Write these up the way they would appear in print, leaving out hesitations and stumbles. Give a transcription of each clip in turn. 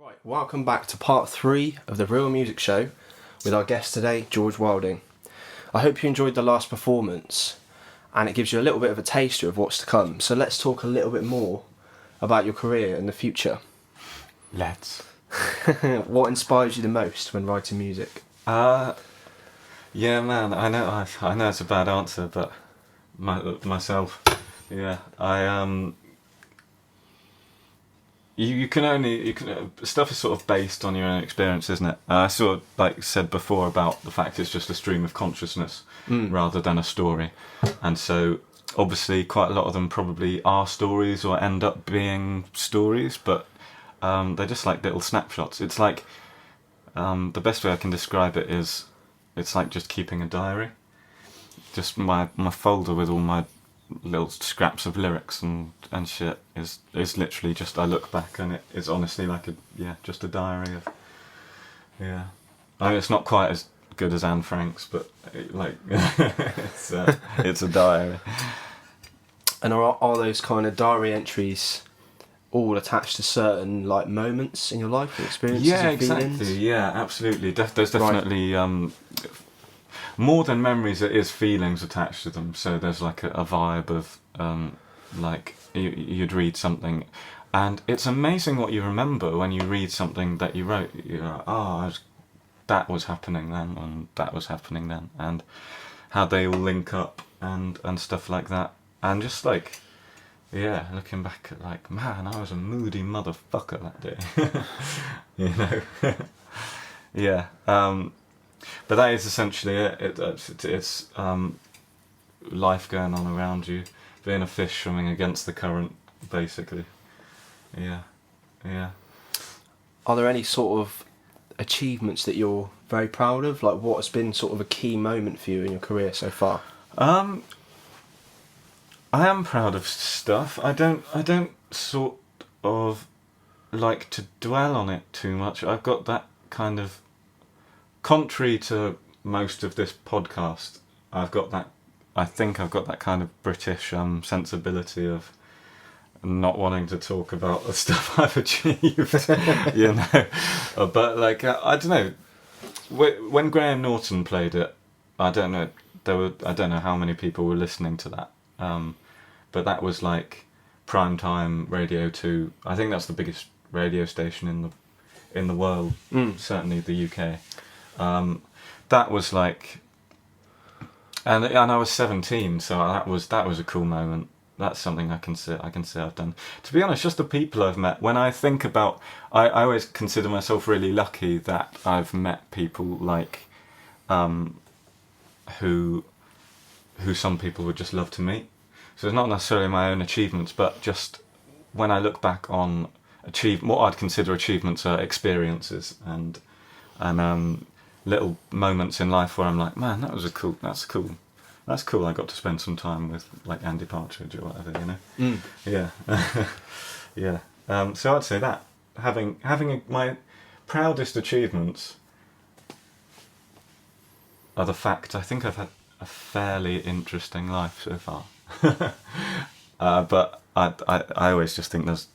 Right, welcome back to part 3 of the Real Music Show with our guest today, George Wilding. I hope you enjoyed the last performance and it gives you a little bit of a taster of what's to come. So let's talk a little bit more about your career and the future. Let's. What inspires you the most when writing music? Yeah, man. I know it's a bad answer, but myself. Yeah, You can stuff is sort of based on your own experience, isn't it? I sort of like said before about the fact it's just a stream of consciousness rather than a story, and so obviously quite a lot of them probably are stories or end up being stories, but they're just like little snapshots. It's like the best way I can describe it is it's like just keeping a diary, just my folder with all my little scraps of lyrics and shit is literally just I look back and it is honestly like just a diary of I mean it's not quite as good as Anne Frank's, but it's a diary. And are those kind of diary entries all attached to certain like moments in your life or experiences? Yeah, and exactly. feelings? Yeah, absolutely. There's definitely more than memories, there is feelings attached to them. So there's like a vibe of like you'd read something, and it's amazing what you remember when you read something that you wrote. You're like, that was happening then, and that was happening then, and how they all link up and stuff like that. And just like, yeah, looking back at like, man, I was a moody motherfucker that day. You know. Yeah. But that is essentially it. It's life going on around you, being a fish swimming against the current, basically. Yeah. Are there any sort of achievements that you're very proud of? Like what has been sort of a key moment for you in your career so far? I am proud of stuff. I don't sort of like to dwell on it too much. I've got that kind of, contrary to most of this podcast, I think I've got that kind of British sensibility of not wanting to talk about the stuff I've achieved, you know. But like, I don't know. When Graham Norton played it, I don't know how many people were listening to that. But that was like prime time Radio 2. I think that's the biggest radio station in the world, certainly the UK. That was like, and I was 17, so that was a cool moment. That's something I can say I've done. To be honest, just the people I've met. When I think about, I always consider myself really lucky that I've met people like, who some people would just love to meet. So it's not necessarily my own achievements, but just when I look back on what I'd consider achievements are experiences and little moments in life where I'm like, man, that's cool. I got to spend some time with like Andy Partridge or whatever, you know. Yeah. Yeah. So I'd say that having my proudest achievements are the fact I think I've had a fairly interesting life so far. But I always just think there's,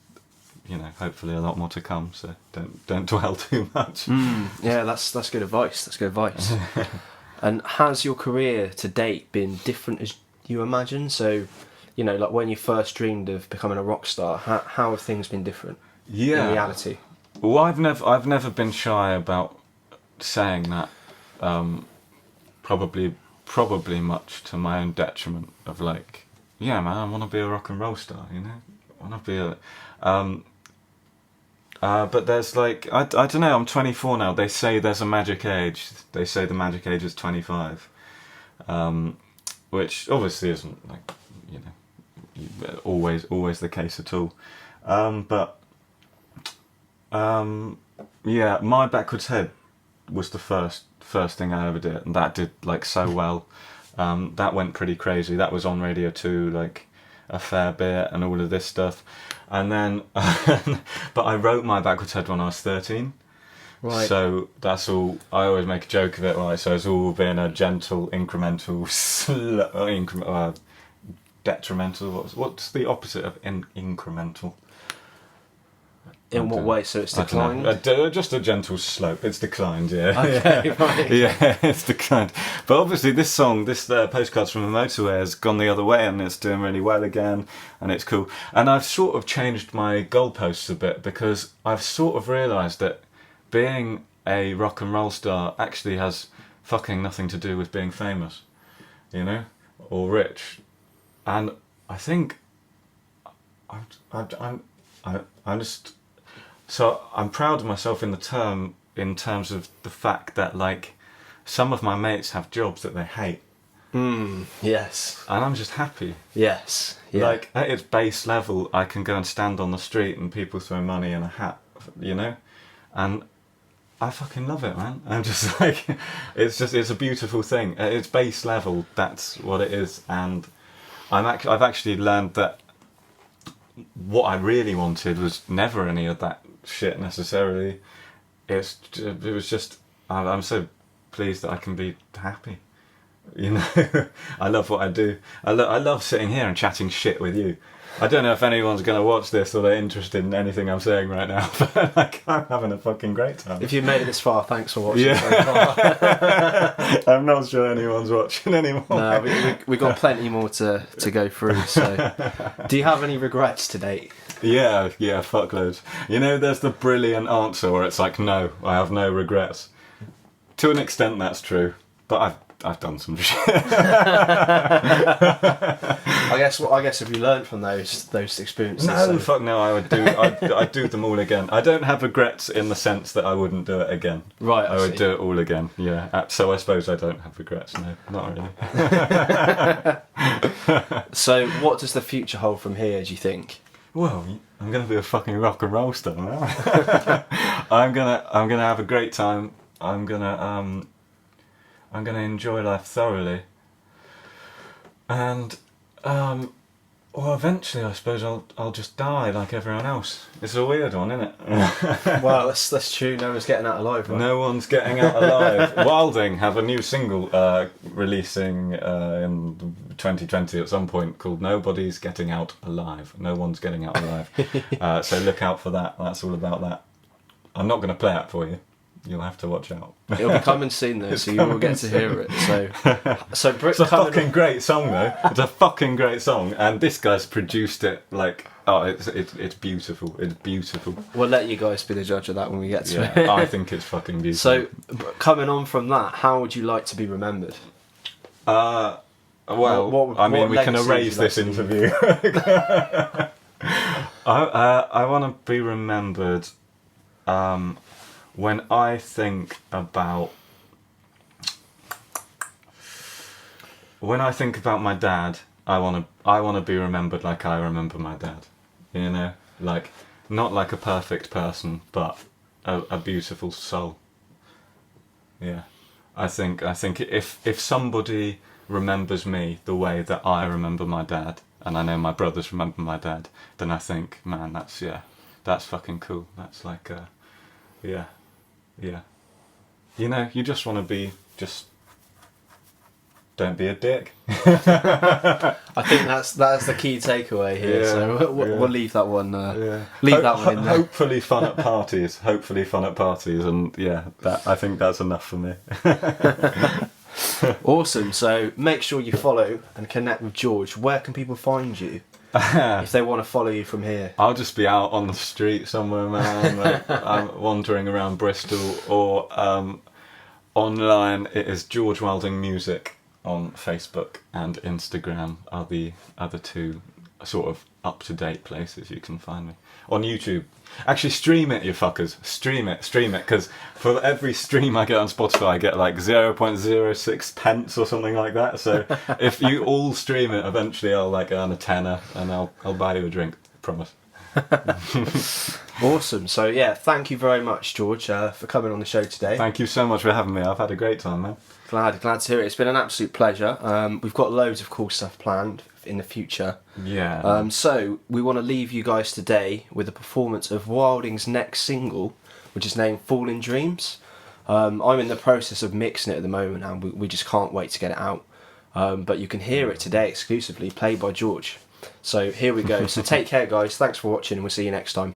you know, hopefully a lot more to come, so don't dwell too much. Yeah, that's good advice. That's good advice. And has your career to date been different as you imagine? So, you know, like when you first dreamed of becoming a rock star, how have things been different in reality? Well, I've never been shy about saying that. Probably much to my own detriment. Of like, yeah, man, I want to be a rock and roll star. You know, I want to be a. But there's like, I don't know, I'm 24 now, they say there's a magic age, they say the magic age is 25, which obviously isn't like, you know, always the case at all, yeah, My Backwards Head was the first thing I ever did, and that did like so well. That went pretty crazy, that was on Radio 2 like a fair bit and all of this stuff. And then, but I wrote My Backwards Head when I was 13. Right. So that's all, I always make a joke of it, right? So it's all been a gentle, incremental, detrimental, what's the opposite of incremental? In what way? So it's declined? Just a gentle slope. It's declined, yeah. Okay, right. Yeah, it's declined. But obviously this song, this Postcards from a Motorway, has gone the other way and it's doing really well again and it's cool. And I've sort of changed my goalposts a bit because I've sort of realised that being a rock and roll star actually has fucking nothing to do with being famous, you know, or rich. And I think I'm just... So I'm proud of myself in terms of the fact that, like, some of my mates have jobs that they hate. Yes. And I'm just happy. Yes. Yeah. Like, at its base level, I can go and stand on the street and people throw money in a hat, you know? And I fucking love it, man. I'm just like, it's a beautiful thing. At its base level, that's what it is. And I've actually learned that what I really wanted was never any of that shit necessarily. It was just, I'm so pleased that I can be happy, you know. I love what I do. I love sitting here and chatting shit with you. I don't know if anyone's going to watch this or they're interested in anything I'm saying right now, but like, I'm having a fucking great time. If you've made it this far, thanks for watching. Yeah. So far. I'm not sure anyone's watching anymore. No, we got plenty more to go through. So, do you have any regrets to date? Yeah, fuckloads. You know, there's the brilliant answer where it's like, no, I have no regrets. To an extent, that's true, but I've done some shit. I guess if you learned from those experiences. No, fuck no, I'd do them all again. I don't have regrets in the sense that I wouldn't do it again. Right, I would do it all again. Yeah, so I suppose I don't have regrets. No, not really. So, what does the future hold from here? Do you think? Well, I'm gonna be a fucking rock and roll star now. I'm gonna have a great time. I'm gonna enjoy life thoroughly, and well, eventually I suppose I'll just die like everyone else. It's a weird one, isn't it? Well, that's true. No one's getting out alive. Right? No one's getting out alive. Wilding have a new single releasing in 2020 at some point called "Nobody's Getting Out Alive." No one's getting out alive. So look out for that. That's all about that. I'm not going to play it for you. You'll have to watch out. It'll be coming soon though, so you will get to hear it. So it's a fucking great song though. It's a fucking great song, and this guy's produced it like, oh, it's beautiful. It's beautiful. We'll let you guys be the judge of that when we get to it. I think it's fucking beautiful. So, coming on from that, how would you like to be remembered? Well, we can erase this interview. I want to be remembered. When I think about my dad, I want to be remembered like I remember my dad. You know, like not like a perfect person, but a beautiful soul. Yeah, I think if somebody remembers me the way that I remember my dad, and I know my brothers remember my dad, then I think, man, that's fucking cool. That's like yeah. You know, you just want to be don't be a dick. I think that's the key takeaway here. Yeah, so we'll leave that one. Leave that one in there. Hopefully fun at parties. And yeah, I think that's enough for me. Awesome. So make sure you follow and connect with George. Where can people find you if they want to follow you from here? I'll just be out on the street somewhere, man. Like, I'm wandering around Bristol, or online. It is George Wilding Music on Facebook and Instagram are the other two sort of up-to-date places you can find me. On YouTube. Actually, stream it, you fuckers. Stream it, because for every stream I get on Spotify, I get like 0.06 pence or something like that. So if you all stream it, eventually I'll like earn a tenner and I'll buy you a drink. Promise. Awesome. So yeah, thank you very much, George, for coming on the show today. Thank you so much for having me. I've had a great time, man. Glad to hear it. It's been an absolute pleasure. We've got loads of cool stuff planned in the future. Yeah. So we want to leave you guys today with a performance of Wilding's next single, which is named Falling Dreams. I'm in the process of mixing it at the moment, and we just can't wait to get it out. But you can hear it today exclusively, played by George. So here we go. So take care, guys. Thanks for watching, and we'll see you next time.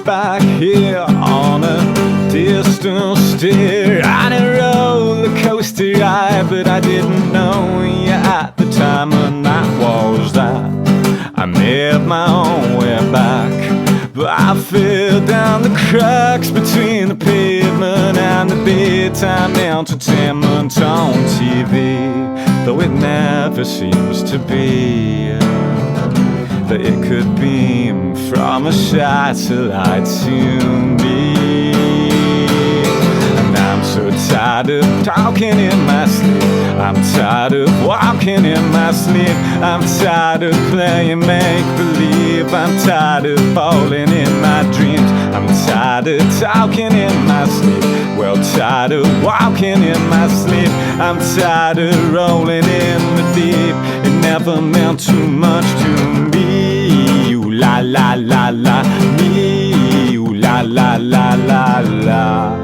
back here on a distant stair on a roller coaster ride, but I didn't know at the time, and that was that I made my own way back. But I fell down the cracks between the pavement and the daytime entertainment on TV, though it never seems to be that it could beam from a satellite to me. And I'm so tired of talking in my sleep, I'm tired of walking in my sleep, I'm tired of playing make-believe, I'm tired of falling in my dreams, I'm tired of talking in my sleep, well tired of walking in my sleep, I'm tired of rolling in the deep. It never meant too much to me. Ooh la la la la, me. Ooh la la la la la.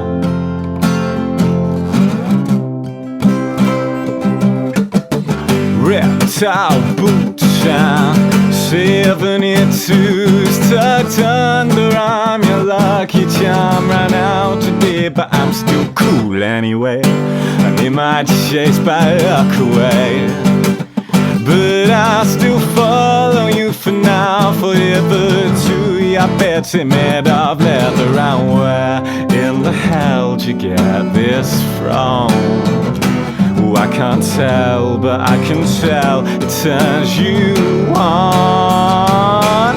Reptile boot shine, 72's tucked underarm. Your lucky charm ran out today, but I'm still cool anyway. And they might chase by luck away, but I'll still follow you for now, forever to your Betsy made of leather. And where in the hell did you get this from? Oh, I can't tell, but I can tell it turns you on.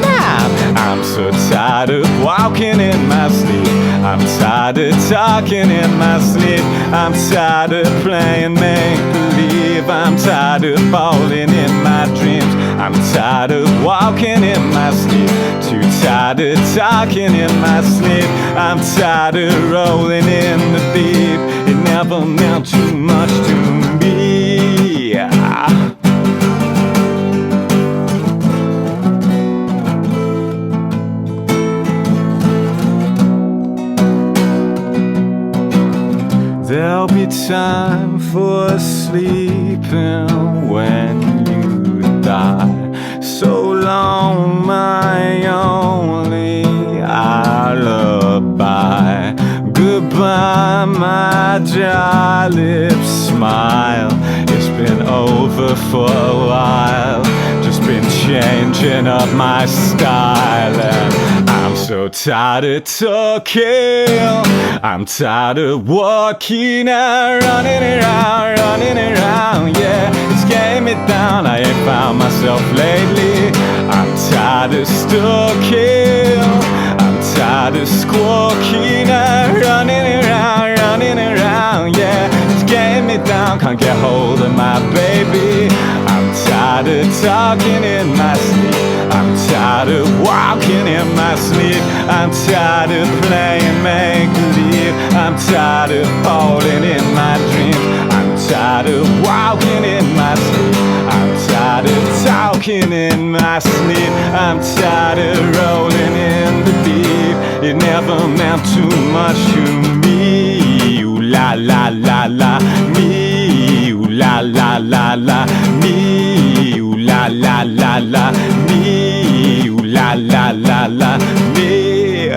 I'm so tired of walking in my sleep, I'm tired of talking in my sleep, I'm tired of playing make-believe, I'm tired of falling in my dreams, I'm tired of walking in my sleep, too tired of talking in my sleep, I'm tired of rolling in the deep. It never meant too much to me. There'll be time for sleeping when you die. So long, my only alibi. Goodbye, my dry lips smile. It's been over for a while, just been changing up my style. And I'm so tired of talking, I'm tired of walking and running around, yeah. It's getting me down, I ain't found myself lately. I'm tired of stalking, I'm tired of squawking and running around, yeah. It's getting me down, can't get hold of my baby. I'm tired of talking in my sleep, I'm tired of walking in my sleep, I'm tired of playing make-believe, I'm tired of falling in my dreams, I'm tired of walking in my sleep, I'm tired of talking in my sleep, I'm tired of rolling in the deep. It never meant too much to me. Ooh la la la la, me. Ooh la la la la, me. Ooh la la la la, me. Ooh la la la la, me.